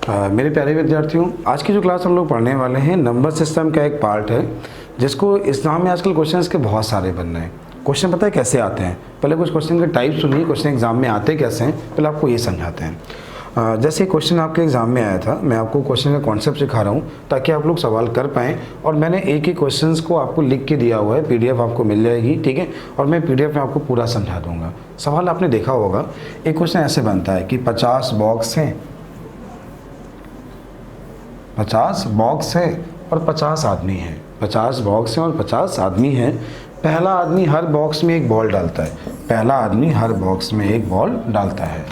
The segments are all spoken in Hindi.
मेरे प्यारे विद्यार्थियों, आज की जो क्लास हम लोग पढ़ने वाले हैं नंबर सिस्टम का एक पार्ट है जिसको एग्जाम में आजकल क्वेश्चंस के बहुत सारे बन रहे हैं। क्वेश्चन पता है कैसे आते हैं? पहले कुछ क्वेश्चन के टाइप सुनिए, क्वेश्चन एग्जाम में आते कैसे हैं पहले आपको ये समझाते हैं। जैसे क्वेश्चन आपके एग्जाम में आया था, मैं आपको क्वेश्चन का कॉन्सेप्ट सिखा रहा हूँ ताकि आप लोग सवाल कर पाएँ। और मैंने एक एक क्वेश्चंस को आपको लिख के दिया हुआ है, पीडीएफ आपको मिल जाएगी, ठीक है। और मैं पीडीएफ में आपको पूरा समझा दूंगा। सवाल आपने देखा होगा, एक क्वेश्चन ऐसे बनता है कि 50 बॉक्स हैं, 50 बॉक्स है और 50 आदमी हैं। 50 बॉक्स हैं और 50 आदमी हैं। पहला आदमी हर बॉक्स में एक बॉल डालता है, पहला आदमी हर बॉक्स में एक बॉल डालता है।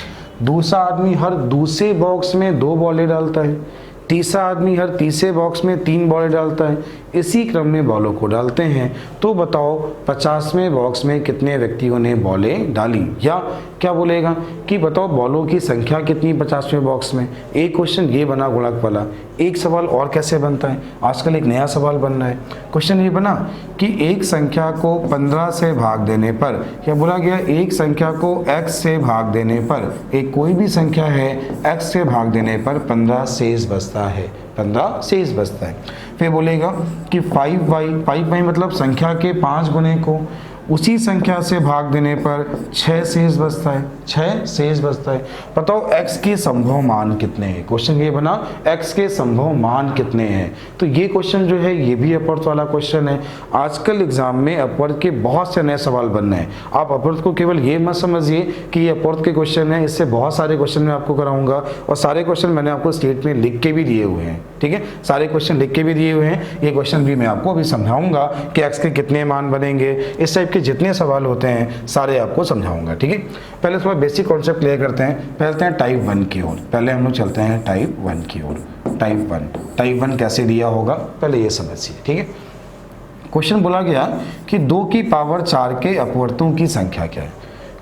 दूसरा आदमी हर दूसरे बॉक्स में 2 बॉलें डालता है। तीसरा आदमी हर तीसरे बॉक्स में 3 बॉलें डालता है। इसी क्रम में बॉलों को डालते हैं। तो बताओ 50वें बॉक्स में कितने व्यक्तियों ने बॉलें डाली? या क्या बोलेगा कि बताओ बॉलों की संख्या कितनी 50वें बॉक्स में। एक क्वेश्चन ये बना गुणक वाला। एक सवाल और कैसे बनता है, आजकल एक नया सवाल बन रहा है। क्वेश्चन ये बना कि एक संख्या को 15 से भाग देने पर, क्या बोला गया, एक संख्या को x से भाग देने पर, एक कोई भी संख्या है x से भाग देने पर 15 शेष बचता है, 15 शेष बचता है। फिर बोलेगा कि 5y मतलब संख्या के 5 गुने को उसी संख्या से भाग देने पर 6 शेष बचता है, 6 शेष बचता है। बताओ x के संभव मान कितने हैं। क्वेश्चन ये बना x के संभव मान कितने हैं। तो ये क्वेश्चन जो है ये भी अपवर्थ वाला क्वेश्चन है। आजकल एग्जाम में अपवर्थ के बहुत से नए सवाल बन रहे हैं। आप अपवर्थ को केवल ये मत समझिए कि ये अपवर्थ के क्वेश्चन है, इससे बहुत सारे क्वेश्चन मैं आपको कराऊंगा। और सारे क्वेश्चन मैंने आपको स्टेट में लिख के भी दिए हुए हैं, ठीक है। सारे क्वेश्चन लिख के भी दिए हुए हैं। ये क्वेश्चन भी मैं आपको अभी समझाऊंगा कि x के कितने मान बनेंगे। इस टाइप के जितने सवाल होते हैं सारे आपको समझाऊंगा, ठीक है। पहले थोड़ा बेसिक कॉन्सेप्ट क्लियर करते हैं। पहले हैं टाइप 1 की ओर। पहले हम लोग चलते हैं टाइप 1 की ओर। टाइप 1 कैसे दिया होगा पहले ये समझिए, ठीक है। क्वेश्चन बोला गया कि 2 की पावर 4 के अपवर्तों की संख्या क्या है।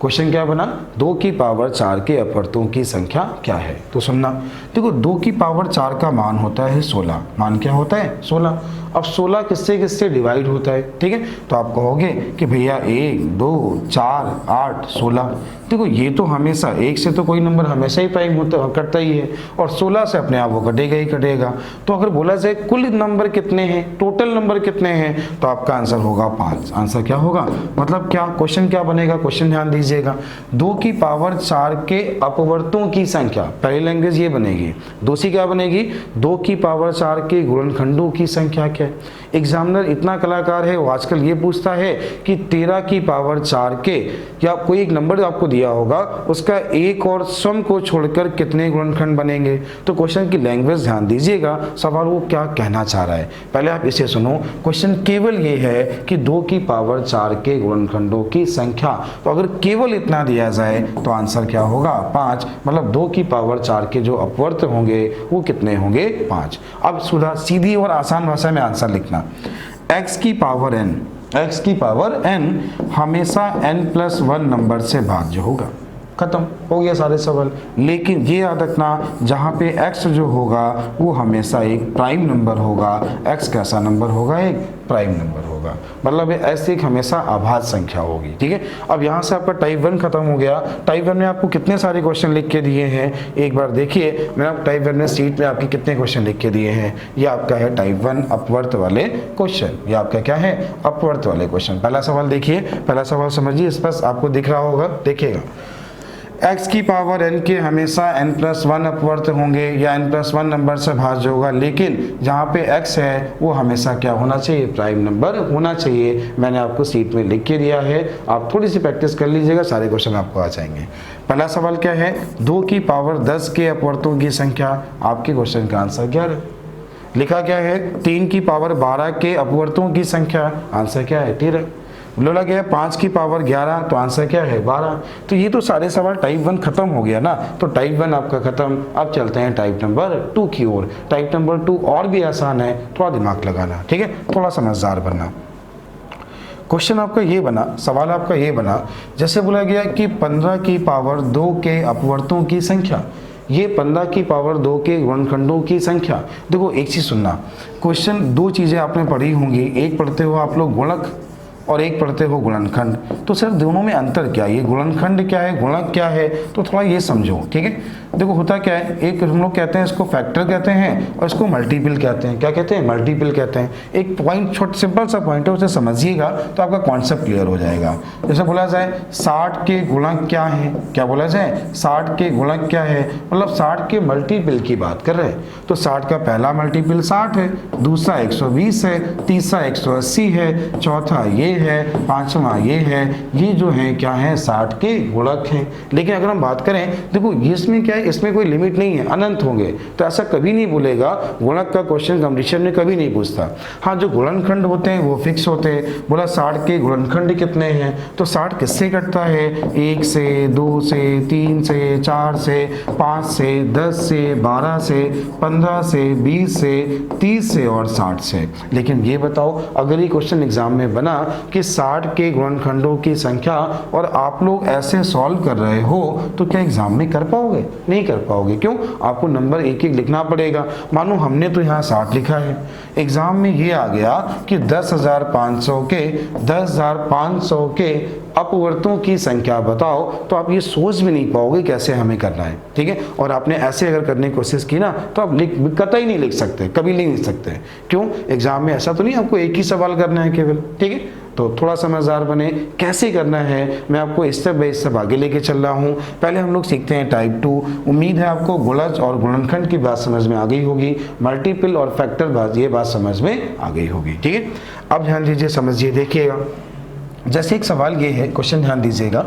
क्वेश्चन क्या बना, 2 की पावर 4 के अपवर्तों की संख्या क्या है। तो सुनना, देखो 2 की पावर 4 का मान होता है 16। मान क्या होता है? 16। अब 16 किससे किससे डिवाइड होता है, ठीक है। तो आप कहोगे कि भैया 1, 2, 4, 8, 16। देखो ये तो हमेशा 1 से तो कोई नंबर हमेशा ही प्राइम होता कटता ही है, और 16 से अपने आप वो कटेगा ही कटेगा। तो अगर बोला जाए कुल नंबर कितने हैं, टोटल नंबर कितने हैं, तो आपका आंसर होगा 5। आंसर क्या होगा, मतलब क्या क्वेश्चन क्या बनेगा, क्वेश्चन ध्यान दीजिएगा। 2 की पावर 4 के अपवर्तों की संख्या, पहली लैंग्वेज ये बनेगी। दूसरी क्या बनेगी, 2 की पावर 4 के गुणनखंडों की संख्या क्या है। एग्जामिनर इतना कलाकार है, वो आजकल ये पूछता है कि 13 की पावर 4 के, या कोई एक नंबर आपको दिया होगा उसका एक और सम को छोड़कर कितने गुणनखंड बनेंगे। तो क्वेश्चन की लैंग्वेज ध्यान दीजिएगा, सवाल वो क्या कहना चाह रहा है। पहले आप इसे सुनो। क्वेश्चन केवल ये है कि 2 की पावर 4 के गुणनखंडों की संख्या। तो अगर केवल इतना दिया जाए तो आंसर क्या होगा, 5। मतलब 2 की पावर 4 के जो अपवर्त होंगे वो कितने होंगे, 5। अब सुधा सीधी और आसान भाषा में आंसर लिखना। x की पावर n, x की पावर n हमेशा n+1 नंबर से भाज्य होगा। खत्म हो गया सारे सवाल। लेकिन ये याद रखना, जहाँ पे x जो होगा वो हमेशा एक प्राइम नंबर होगा। x कैसा नंबर होगा, एक प्राइम नंबर होगा। मतलब ऐसे एक हमेशा अभाज्य संख्या होगी, ठीक है। अब यहाँ से आपका टाइप 1 खत्म हो गया। टाइप 1 में आपको कितने सारे क्वेश्चन लिख के दिए हैं, एक बार देखिए। मैंने आपको टाइप 1 में सीट में आपके कितने क्वेश्चन लिख के दिए हैं। ये आपका है टाइप 1 अपवर्त वाले क्वेश्चन। ये आपका क्या है, अपवर्त वाले क्वेश्चन। पहला सवाल देखिए, पहला सवाल समझिए, इस पर आपको दिख रहा होगा, देखिएगा। x की पावर n के हमेशा n+1 अपवर्त होंगे या n+1 नंबर से भाज्य होगा। लेकिन जहाँ पे x है वो हमेशा क्या होना चाहिए, प्राइम नंबर होना चाहिए। मैंने आपको सीट में लिख के दिया है, आप थोड़ी सी प्रैक्टिस कर लीजिएगा, सारे क्वेश्चन आपको आ जाएंगे। पहला सवाल क्या है, 2 की पावर 10 के अपवर्तों की संख्या। आपके क्वेश्चन का आंसर 11। लिखा क्या है, 3 की पावर 12 के अपवर्तों की संख्या। आंसर क्या है, 13। बोला गया 5 की पावर 11, तो आंसर क्या है, 12। तो ये तो सारे सवाल टाइप 1 खत्म हो गया ना। तो टाइप 1 आपका खत्म। अब चलते हैं टाइप नंबर 2 की ओर। टाइप नंबर 2 और भी आसान है, थोड़ा दिमाग लगाना, ठीक है, थोड़ा समझदार बनना। क्वेश्चन आपका ये बना, सवाल आपका ये बना, जैसे बोला गया कि 15 की पावर 2 के अपवर्तों की संख्या। ये 15 की पावर 2 के गुणनखंडों की संख्या। देखो एक चीज़ सुनना, क्वेश्चन 2 चीज़ें आपने पढ़ी होंगी। एक पढ़ते हो आप लोग गुणक, और एक पढ़ते हो गुणनखंड, तो सर दोनों में अंतर क्या है, ये गुणनखंड क्या है, गुणक क्या है, तो थोड़ा ये समझो। ठीक है, देखो होता क्या है, एक हम लोग कहते हैं इसको फैक्टर कहते हैं और इसको मल्टीपल कहते हैं। क्या कहते हैं, मल्टीपल कहते हैं। एक पॉइंट छोटा सिंपल सा पॉइंट है, उसे समझिएगा तो आपका कॉन्सेप्ट क्लियर हो जाएगा। जैसे बोला जाए 60 के गुणक क्या है, क्या बोला जाए 60 के गुणक क्या है, मतलब 60 के मल्टीपल की बात कर रहे हैं। तो 60 का पहला मल्टीपल 60 है, दूसरा 120 है, तीसरा 180 है, चौथा ये है, पांचवा ये है। ये जो है क्या है, 60 के गुणक हैं। लेकिन अगर हम बात करें, देखो इसमें क्या है, इसमें कोई लिमिट नहीं है, अनंत होंगे, तो ऐसा कभी नहीं बोलेगा। गुणक का क्वेश्चन कंपटीशन में कभी नहीं पूछता। हाँ, जो गुणनखंड होते हैं वो फिक्स होते हैं। बोला 60 के गुणनखंड कितने हैं, तो 60 किससे कटता है, 1 से, 2 से, 3 से, 4 से, 5 से, 10 से, 12 से, 15 से, 20 से, 30 से और 60 से। लेकिन ये बताओ, अगर ये क्वेश्चन एग्जाम में बना कि 60 के गुणनखंडों की संख्या और आप लोग ऐसे सॉल्व कर रहे हो, तो क्या एग्जाम में कर पाओगे, नहीं कर पाओगे। क्यों, आपको नंबर एक एक लिखना पड़ेगा। मानो हमने तो यहाँ 60 लिखा है, एग्जाम में ये आ गया कि 10,500 के अपवर्तों की संख्या बताओ, तो आप ये सोच भी नहीं पाओगे कैसे हमें करना है। ठीक है, और आपने ऐसे अगर करने की कोशिश की ना, तो आप कतई नहीं लिख सकते, कभी नहीं लिख सकते। क्यों, एग्जाम में ऐसा तो नहीं आपको एक ही सवाल करना है केवल। ठीक है, तो थोड़ा समझदार बने, कैसे करना है मैं आपको स्टेप बाय स्टेप आगे लेके चल रहा हूँ। पहले हम लोग सीखते हैं टाइप 2। उम्मीद है आपको गुणज और गुणनखंड की बात समझ में आ गई होगी, मल्टीपल और फैक्टर ये बात समझ में आ गई होगी। ठीक है, अब ध्यान दीजिए, समझिए, देखिएगा। जैसे एक सवाल ये है, क्वेश्चन ध्यान दीजिएगा।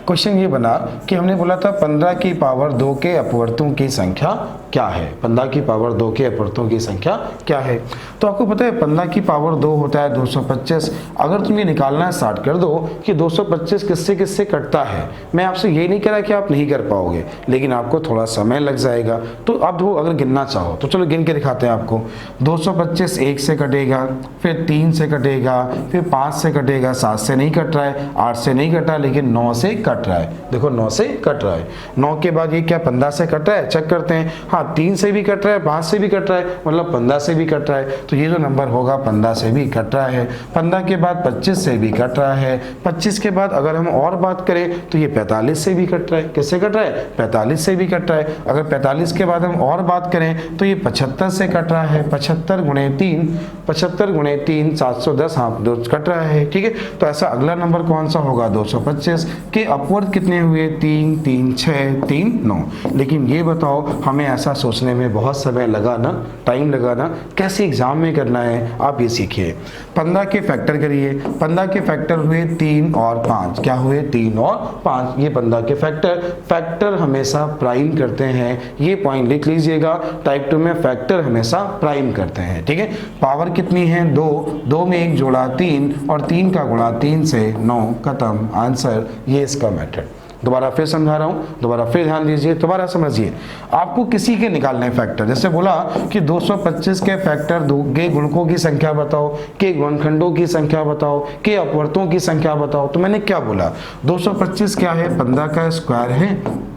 क्वेश्चन ये बना कि हमने बोला था 15 की पावर 2 के अपवर्तों की संख्या क्या है, 15 की पावर 2 के अपवर्तों की संख्या क्या है। तो आपको पता है 15 की पावर 2 होता है 225। अगर तुम ये निकालना स्टार्ट कर दो कि 225 किससे किससे कटता है, मैं आपसे ये नहीं कह रहा कि आप नहीं कर पाओगे, लेकिन आपको थोड़ा समय लग जाएगा। तो अब वो अगर गिनना चाहो तो चलो गिन के दिखाते हैं आपको। 225 1 से कटेगा, फिर 3 से कटेगा, फिर 5 से कटेगा, 7 से नहीं कट रहा है, 8 से नहीं कटा, लेकिन 9 से कट रहा है। देखो 9 से कट रहा है। 9 के बाद ये क्या 15 से कट रहा है, चेक करते हैं। हाँ, 3 से भी कट रहा है, 5 से भी कट रहा है, मतलब 15 से भी कट रहा है। तो ये जो नंबर होगा 15 से भी कट रहा है। 15 के बाद 25 से भी कट रहा है। 25 के बाद अगर हम और बात करें तो ये 45 से भी कट रहा है। किससे कट रहा है, 45 से भी कट रहा है। अगर 45 के बाद हम और बात करें तो ये 75 से कट रहा है। 75 गुणे 3 710, हाँ, कट रहा है। ठीक है, तो ऐसा अगला नंबर कौन सा होगा, 225 के अपवर्ड कितने हुए, 3 3 6 3 9। लेकिन ये बताओ, हमें ऐसा सोचने में बहुत समय लगा ना, टाइम लगा ना, कैसे एग्जाम में करना है आप ये सीखिए। 15 के फैक्टर करिए। 15 के फैक्टर हुए 3 और 5। क्या हुए, 3 और 5। ये 15 के फैक्टर हमेशा प्राइम करते हैं, ये पॉइंट लिख लीजिएगा। टाइप 2 में फैक्टर हमेशा प्राइम करते हैं। ठीक है, पावर कितनी है, 2 में 1 जोड़ा 3 और 3 का गुणा 3 से 9, खत्म, आंसर। ये इसका मेथड। दोबारा फिर समझा रहा हूँ, दोबारा फिर ध्यान दीजिए, दोबारा समझिए। आपको किसी के निकालने फैक्टर, जैसे बोला कि 225 के फैक्टर के गुणकों की संख्या बताओ, के गुणनखंडों की संख्या बताओ, के अपवर्तों की संख्या बताओ। तो मैंने क्या बोला, 225 क्या है, 15 का स्क्वायर है।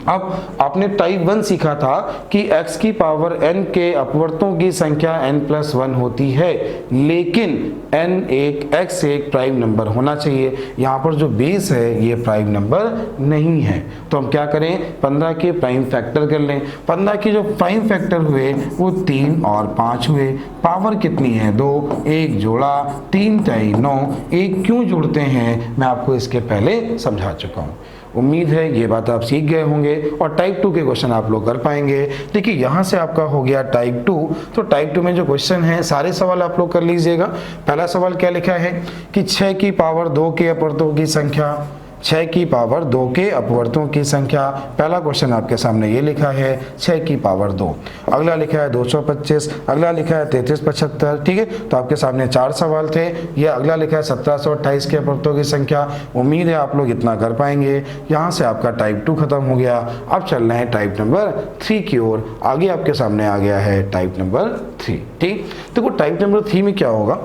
अब आपने टाइप 1 सीखा था कि x की पावर n के अपवर्तों की संख्या n+1 होती है, लेकिन x एक प्राइम नंबर होना चाहिए। यहाँ पर जो बेस है ये प्राइम नंबर नहीं है। तो हम क्या करें, 15 के प्राइम फैक्टर कर लें। 15 के जो प्राइम फैक्टर हुए वो 3 और 5 हुए। पावर कितनी है, 2, 1 जोड़ा 3 टाई 9। 1 क्यों जोड़ते हैं मैं आपको इसके पहले समझा चुका हूँ। उम्मीद है ये बात आप सीख गए होंगे और टाइप 2 के क्वेश्चन आप लोग कर पाएंगे। देखिए यहाँ से आपका हो गया टाइप 2। तो टाइप 2 में जो क्वेश्चन है सारे सवाल आप लोग कर लीजिएगा। पहला सवाल क्या लिखा है कि 6 की पावर 2 के अपवर्तों की संख्या, 6 की पावर 2 के अपवर्तों की संख्या। पहला क्वेश्चन आपके सामने ये लिखा है 6 की पावर 2। अगला लिखा है 225, अगला लिखा है 3375। ठीक है, तो आपके सामने 4 सवाल थे। ये अगला लिखा है 1728 के अपवर्तों की संख्या। उम्मीद है आप लोग इतना कर पाएंगे। यहाँ से आपका टाइप 2 खत्म हो गया। अब चल रहे हैं टाइप नंबर 3 की ओर। आगे आपके सामने आ गया है टाइप नंबर 3। ठीक, देखो टाइप नंबर 3 में क्या होगा,